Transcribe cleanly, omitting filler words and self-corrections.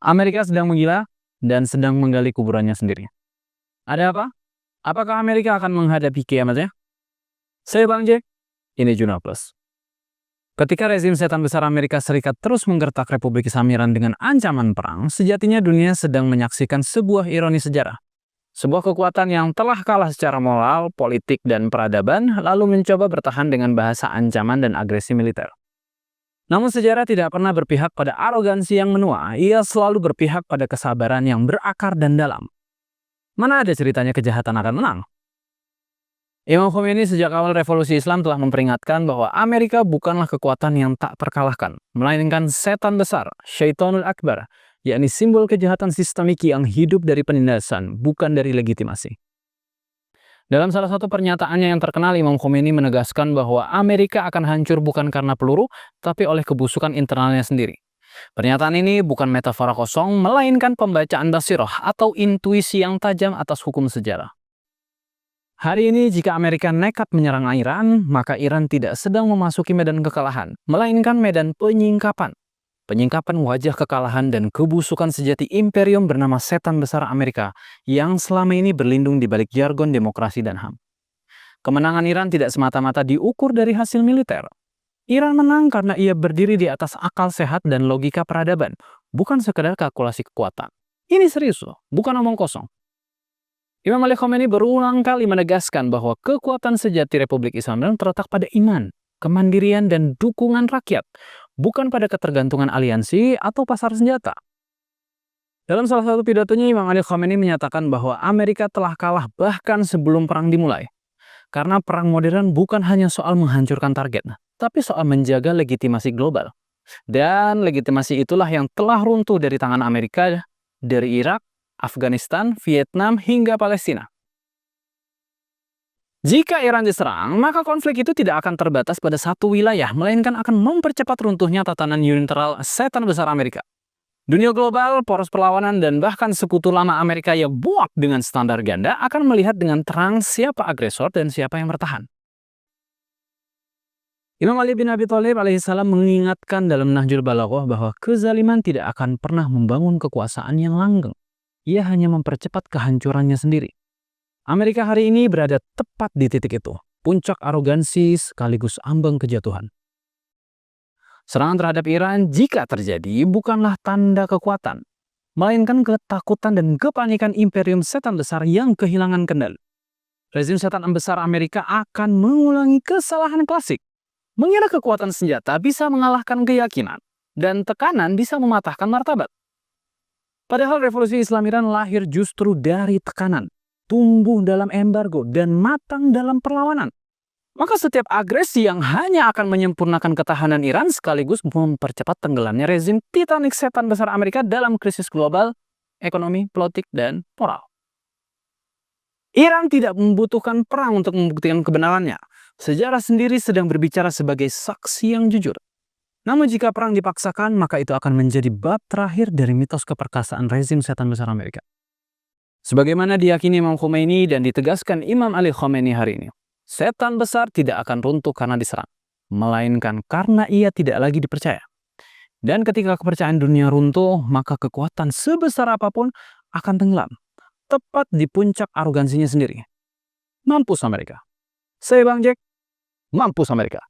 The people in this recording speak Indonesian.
Amerika sedang menggila dan sedang menggali kuburannya sendiri. Ada apa? Apakah Amerika akan menghadapi kiamatnya? Saya Bang Jack, ini Jurnal Plus. Ketika rezim setan besar Amerika Serikat terus menggertak Republik Islam Iran dengan ancaman perang, sejatinya dunia sedang menyaksikan sebuah ironi sejarah. Sebuah kekuatan yang telah kalah secara moral, politik, dan peradaban, lalu mencoba bertahan dengan bahasa ancaman dan agresi militer. Namun sejarah tidak pernah berpihak pada arogansi yang menua, ia selalu berpihak pada kesabaran yang berakar dan dalam. Mana ada ceritanya kejahatan akan menang? Imam Khomeini sejak awal revolusi Islam telah memperingatkan bahwa Amerika bukanlah kekuatan yang tak terkalahkan, melainkan setan besar, Syaitonul Akbar, yakni simbol kejahatan sistemik yang hidup dari penindasan, bukan dari legitimasi. Dalam salah satu pernyataannya yang terkenal, Imam Khomeini menegaskan bahwa Amerika akan hancur bukan karena peluru, tapi oleh kebusukan internalnya sendiri. Pernyataan ini bukan metafora kosong, melainkan pembacaan basiroh atau intuisi yang tajam atas hukum sejarah. Hari ini jika Amerika nekat menyerang Iran, maka Iran tidak sedang memasuki medan kekalahan, melainkan medan penyingkapan. Penyingkapan wajah kekalahan dan kebusukan sejati imperium bernama setan besar Amerika yang selama ini berlindung di balik jargon demokrasi dan HAM. Kemenangan Iran tidak semata-mata diukur dari hasil militer. Iran menang karena ia berdiri di atas akal sehat dan logika peradaban, bukan sekedar kalkulasi kekuatan. Ini serius loh, bukan omong kosong. Imam Ali Khomeini berulang kali menegaskan bahwa kekuatan sejati Republik Islam terletak pada iman, kemandirian, dan dukungan rakyat, bukan pada ketergantungan aliansi atau pasar senjata. Dalam salah satu pidatonya, Imam Ali Khomeini menyatakan bahwa Amerika telah kalah bahkan sebelum perang dimulai. Karena perang modern bukan hanya soal menghancurkan target, tapi soal menjaga legitimasi global. Dan legitimasi itulah yang telah runtuh dari tangan Amerika, dari Irak, Afghanistan, Vietnam, hingga Palestina. Jika Iran diserang, maka konflik itu tidak akan terbatas pada satu wilayah, melainkan akan mempercepat runtuhnya tatanan unilateral setan besar Amerika. Dunia global, poros perlawanan, dan bahkan sekutu lama Amerika yang buak dengan standar ganda akan melihat dengan terang siapa agresor dan siapa yang bertahan. Imam Ali bin Abi Thalib alaihissalam mengingatkan dalam Nahjul Balaghah bahwa kezaliman tidak akan pernah membangun kekuasaan yang langgeng. Ia hanya mempercepat kehancurannya sendiri. Amerika hari ini berada tepat di titik itu, puncak arogansi sekaligus ambang kejatuhan. Serangan terhadap Iran jika terjadi bukanlah tanda kekuatan, melainkan ketakutan dan kepanikan imperium setan besar yang kehilangan kendali. Rezim setan besar Amerika akan mengulangi kesalahan klasik, mengira kekuatan senjata bisa mengalahkan keyakinan, dan tekanan bisa mematahkan martabat. Padahal revolusi Islam Iran lahir justru dari tekanan, tumbuh dalam embargo, dan matang dalam perlawanan. Maka setiap agresi yang hanya akan menyempurnakan ketahanan Iran sekaligus mempercepat tenggelamnya rezim Titanic setan besar Amerika dalam krisis global, ekonomi, politik, dan moral. Iran tidak membutuhkan perang untuk membuktikan kebenarannya. Sejarah sendiri sedang berbicara sebagai saksi yang jujur. Namun jika perang dipaksakan, maka itu akan menjadi bab terakhir dari mitos keperkasaan rezim setan besar Amerika. Sebagaimana diyakini Imam Khomeini dan ditegaskan Imam Ali Khomeini hari ini, setan besar tidak akan runtuh karena diserang, melainkan karena ia tidak lagi dipercaya. Dan ketika kepercayaan dunia runtuh, maka kekuatan sebesar apapun akan tenggelam, tepat di puncak arogansinya sendiri. Mampus Amerika. Saya Bang Jack, mampus Amerika.